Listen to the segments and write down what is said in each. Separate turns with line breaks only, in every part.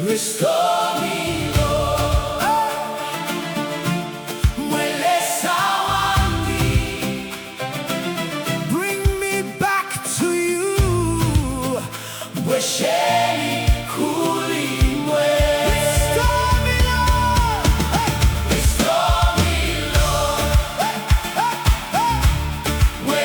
Restore me, Lord. Mwe Lesa Wandi. Bring me back to you. Bwesheni, kuli, imwe. Restore me, Lord. Restore me, Lord. Mwe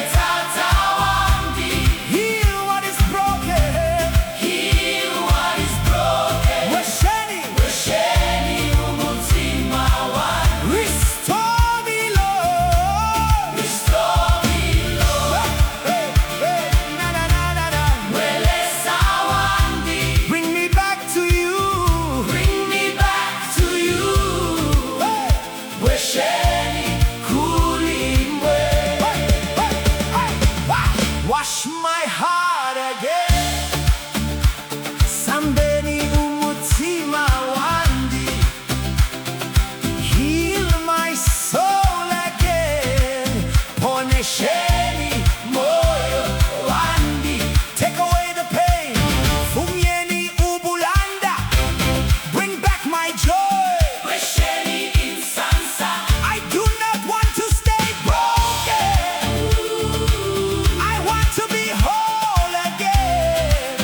Wandi. Heal what is broken. Heal what is broken. Bwesheni, Bwesheni, umutima wandi. Restore me, Lord. Restore me, Lord. Na na na na na. Mwe Lesa Wandi. Bring me back to you. Bring me back to you. Bwesheni, kuli, imwe. Wash my heart again. Sambeni umutima wandi. Heal my soul again. Ponesheni moyo wandi. Take away the pain. Fumyeni ubulanda. Bring back my joy. Bwesheni insansa. I do not want to stay broken. I want to be whole again.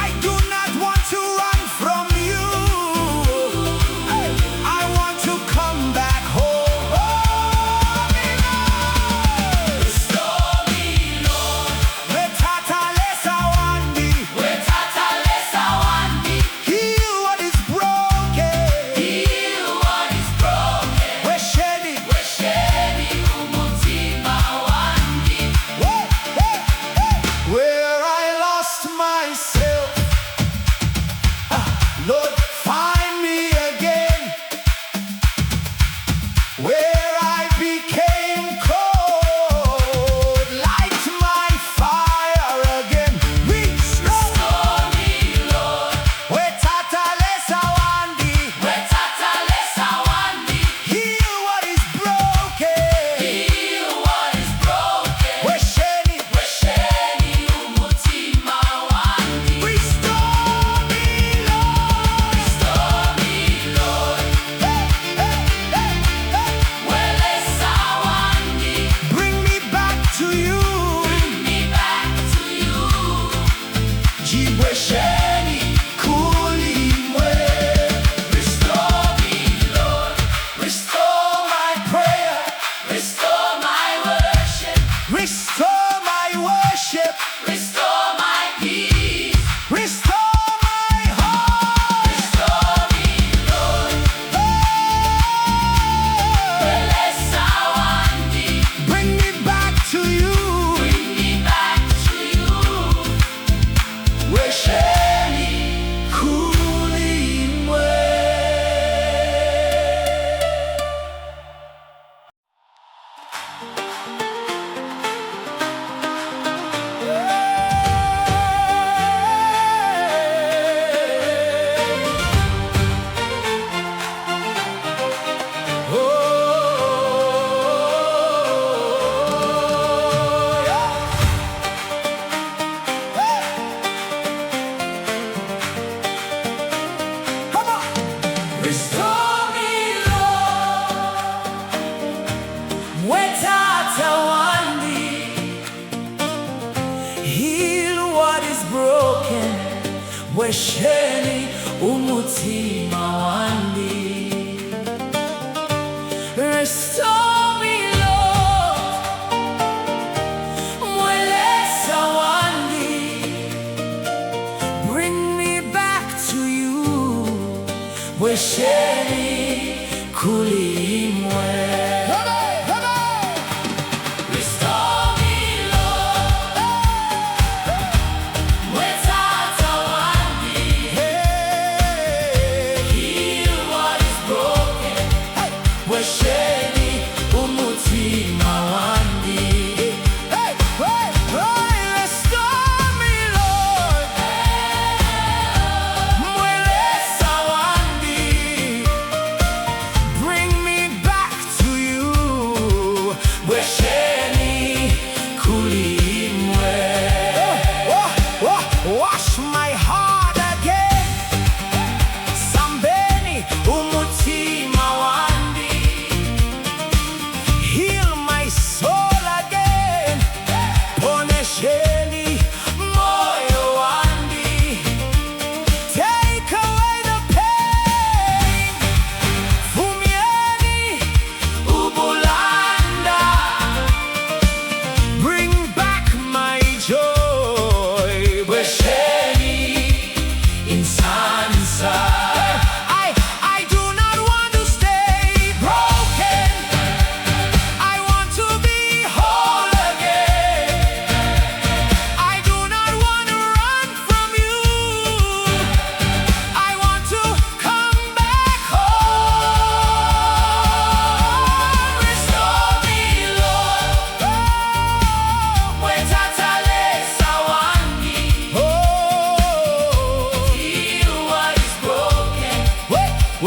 I do not want to run from you. I want to come back home. Restore me, Lord. Mwe Lesa Wandi. Mwe Lesa Wandi. Heal what is broken. Heal what is broken. Bwesheni, Bwesheni, umutima wandi. Where I lost myself, Lord, find me again. Where I became cold, light my fire again. Restore me, Lord. Mwe Lesa Wandi. Mwe Lesa Wandi. Heal what is broken. Heal what is broken. Bwesheni, Bwesheni, umutima wandi. Restore me, Lord. Restore me, Lord. Mwe Lesa Wandi. Bring me back to you. Bring me back to you. Njibwesheni, kuli, imwe. Restore me, Lord. Restore my prayer. Restore my worship. Restore my worship. Restore my peace. Restore my heart. Restore me, Lord. Mwe Lesa Wandi. Bring me back to you. Bring me back to you. Bwesheni, kuli, imwe. Restore me, Lord. Mwe Wandi. Heal what is broken. Bwesheni, umutima wandi. Restore me, Lord. Mwe Lesa Wandi. Bring me back to you. Bwesheni, kuli, imwe. Restore me, Lord. Mwe Wandi. Heal what is broken. Bwesheni, umutima wandi. Restore me, Lord. Mwe Lesa Wandi. Bring me back to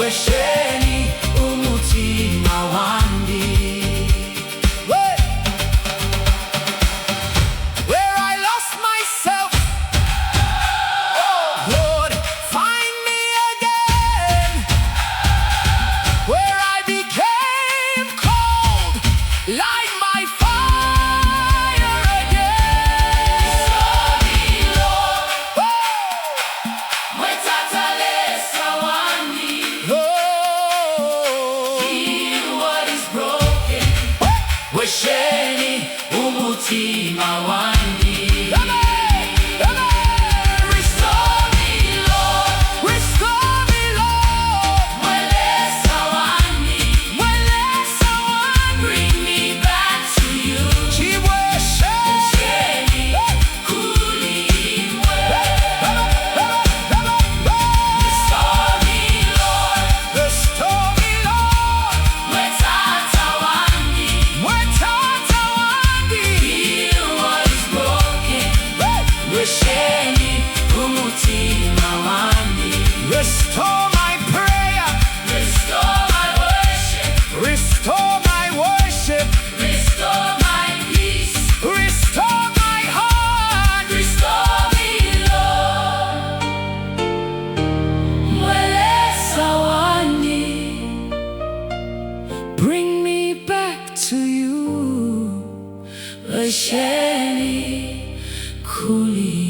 Bwesheni, umutima wandi. Where I lost myself, oh Lord, find me again. Where I became cold, light my fire again. Restore me, Lord. Mwe Lesa Wandi. Heal what is broken. Bwesheni, umutima wandi. Restore me, Lord. Restore me, Lord. Mwe Lesa Wandi. Mwe Lesa Wandi. Bring me back to you. Njibwesheni. Kuli, imwe. Restore me, Lord. Restore me, Lord. Mwe Wandi. Mwe Wandi. Heal what is broken. Bwesheni, umutima wandi. Restore my prayer. Restore my worship. Restore my worship. Restore my peace. Restore my heart. Restore me, Lord. Mwe Lesa Wandi. Bring me back to you. Bwesheni, kuli.